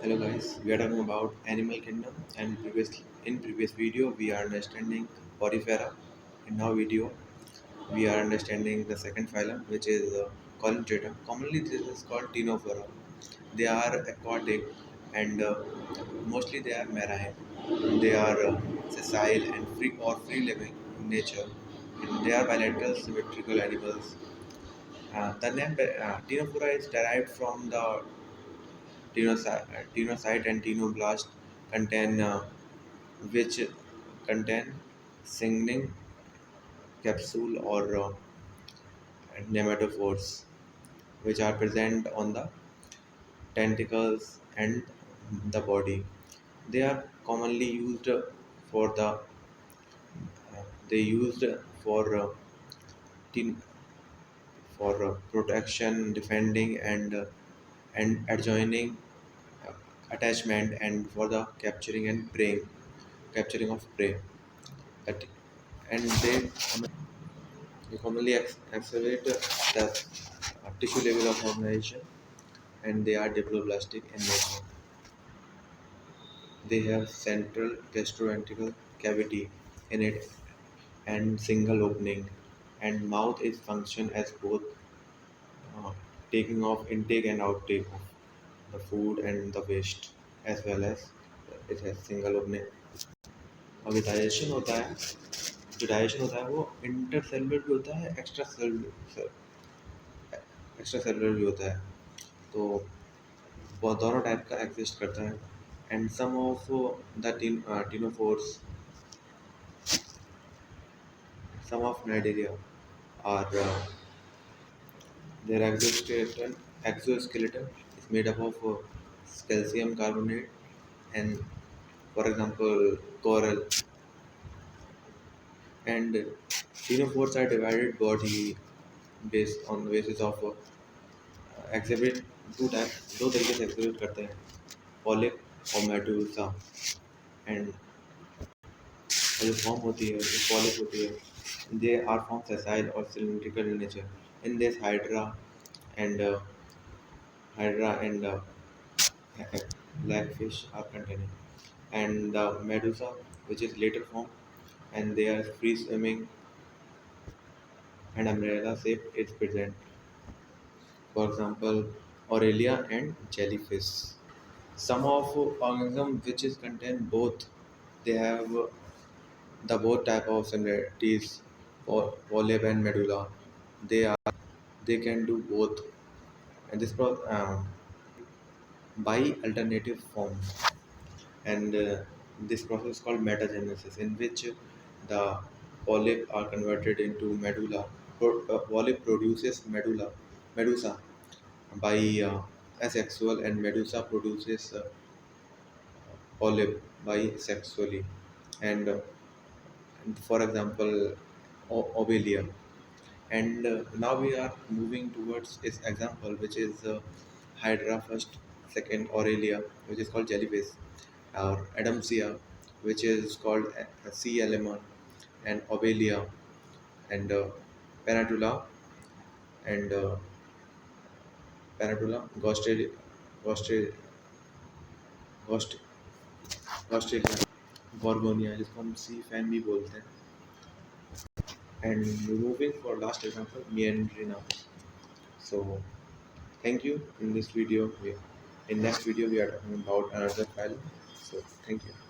Hello guys, we are talking about animal kingdom and in previous video we are understanding porifera. In now video we are understanding the second phylum which is colentreta. Commonly this is called Ctenophora. They are aquatic and mostly they are marine. They are sessile and free living in nature. And they are bilateral symmetrical animals. The name Ctenophora is derived from the tenocyte and tenoblast contain which contain signaling capsule or nematophores which are present on the tentacles and the body. They are commonly used for the they used for ten, for protection, defending, and adjoining uh, attachment, and for the capturing of prey. That and they commonly accelerate the tissue level of organization, and they are diploblastic in nature. They have central gastrointestinal cavity in it and single opening, and mouth is function as both uh, taking of intake and outtake of the food and the waste, as well as it has single opening. अभी digestion होता है, जो digestion होता है वो inter cellular भी होता है, एक्स्ट्रा सेलुलर भी होता है, तो वो दोनों टाइप का एग्जिस्ट करता है. एंड सम ऑफ द टीनोफोर्स, some of Nigeria are their exoskeleton is made up of calcium carbonate and, for example, coral. And xenophores are divided body based on the basis of exhibit two types, दो तरीके से exhibit करते हैं, polyp और medusa. And जो form होती है, जो polyp होती है, they are formed sessile or cylindrical in nature. In this, and hydra and blackfish are containing, and the medusa, which is later formed, and they are free swimming and umbrella shaped is present. For example, Aurelia and jellyfish. Some of organisms which is contain both, they have the both type of similarities, polyp and medulla. They can do both, and by alternative form. And this process is called metagenesis, in which the polyp are converted into medulla. Polyp produces medusa by asexual, and medusa produces polyp by sexually. And for example, obelia. And now we are moving towards its example, which is hydra first, second aurelia, which is called jellyfish, or adamsia, which is called sea anemone, and obelia, and penatula, and ghosted, ghosted, ghost, ghosted, gorgonia, जिसको हम सी fan भी बोलते हैं. And moving for last example, meandrina. So thank you. In this video, in next video we are talking about another file. So thank you.